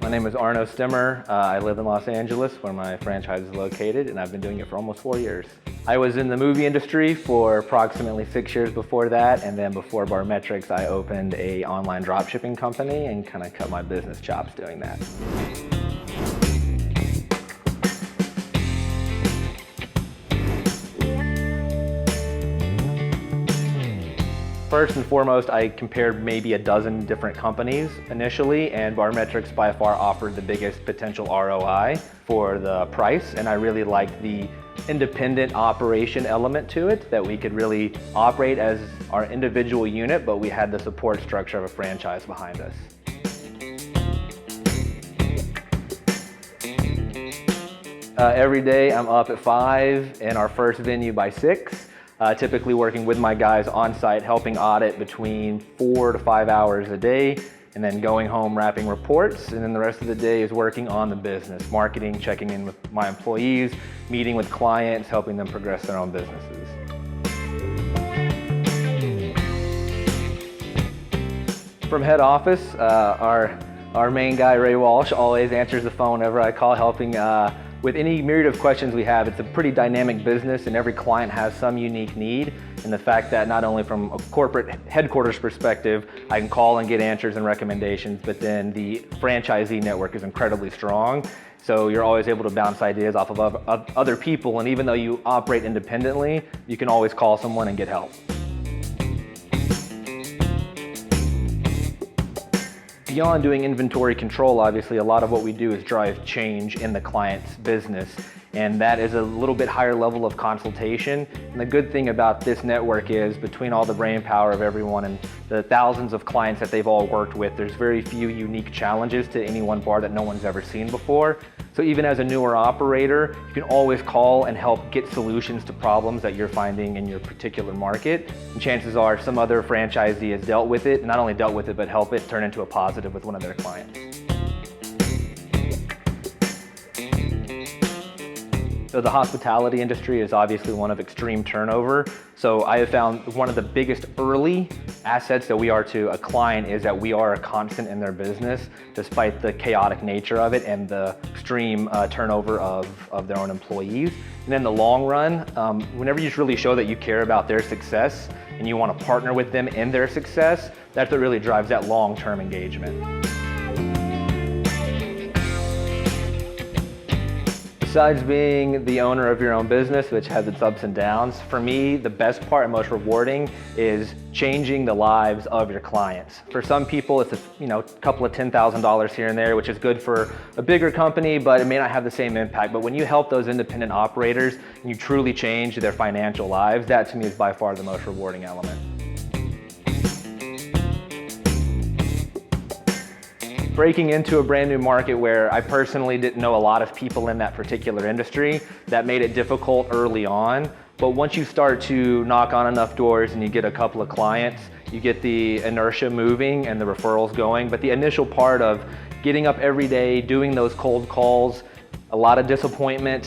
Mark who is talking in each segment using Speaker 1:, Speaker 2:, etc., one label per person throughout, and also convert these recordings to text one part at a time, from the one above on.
Speaker 1: My name is Arno. I live in Los Angeles, where my franchise is located, and I've been doing it for almost 4 years. I was in the movie industry for approximately 6 years before that, and then before Barmetrix, I opened an online dropshipping company and kind of cut my business chops doing that. First and foremost, I compared maybe a dozen different companies initially, and Barmetrix by far offered the biggest potential ROI for the price, and I really liked the independent operation element to it, that we could really operate as our individual unit, but we had the support structure of a franchise behind us. Every day I'm up at 5 in our first venue by 6. Typically working with my guys on site, helping audit between 4 to 5 hours a day, and then going home wrapping reports, and then the rest of the day is working on the business, marketing, checking in with my employees, meeting with clients, helping them progress their own businesses. From head office, our main guy, Ray Walsh, always answers the phone whenever I call, helping with any myriad of questions we have. It's a pretty dynamic business, and every client has some unique need. And the fact that not only from a corporate headquarters perspective, I can call and get answers and recommendations, but then the franchisee network is incredibly strong. So you're always able to bounce ideas off of other people, and even though you operate independently, you can always call someone and get help. Beyond doing inventory control, obviously, a lot of what we do is drive change in the client's business, and that is a little bit higher level of consultation. And the good thing about this network is, between all the brain power of everyone and the thousands of clients that they've all worked with, there's very few unique challenges to any one bar that no one's ever seen before. So even as a newer operator, you can always call and help get solutions to problems that you're finding in your particular market. And chances are some other franchisee has dealt with it, not only dealt with it, but help it turn into a positive with one of their clients. So the hospitality industry is obviously one of extreme turnover. So I have found one of the biggest early assets that we are to a client is that we are a constant in their business, despite the chaotic nature of it and the extreme turnover of their own employees. And in the long run, whenever you really show that you care about their success and you want to partner with them in their success, that's what really drives that long-term engagement. Besides being the owner of your own business, which has its ups and downs, for me, the best part and most rewarding is changing the lives of your clients. For some people, it's a couple of $10,000 here and there, which is good for a bigger company, but it may not have the same impact. But when you help those independent operators and you truly change their financial lives, that to me is by far the most rewarding element. Breaking into a brand new market where I personally didn't know a lot of people in that particular industry, that made it difficult early on. But once you start to knock on enough doors and you get a couple of clients, you get the inertia moving and the referrals going. But the initial part of getting up every day, doing those cold calls, a lot of disappointment,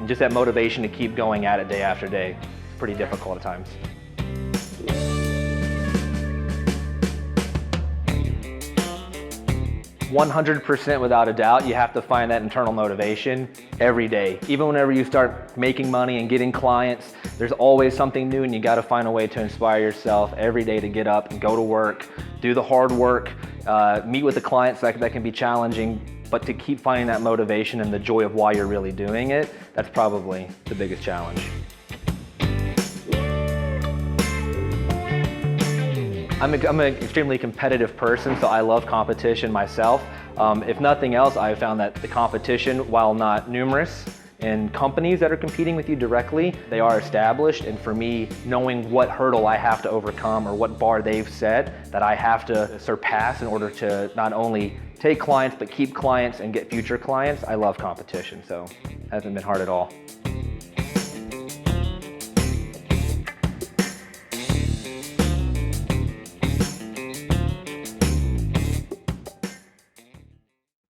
Speaker 1: just that motivation to keep going at it day after day, it's pretty difficult at times. 100% without a doubt, you have to find that internal motivation every day. Even whenever you start making money and getting clients, there's always something new, and you got to find a way to inspire yourself every day to get up and go to work, do the hard work, meet with the clients that can be challenging, but to keep finding that motivation and the joy of why you're really doing it, that's probably the biggest challenge. I'm an extremely competitive person, so I love competition myself. If nothing else, I've found that the competition, while not numerous in companies that are competing with you directly, they are established. And for me, knowing what hurdle I have to overcome or what bar they've set that I have to surpass in order to not only take clients, but keep clients and get future clients, I love competition, so it hasn't been hard at all.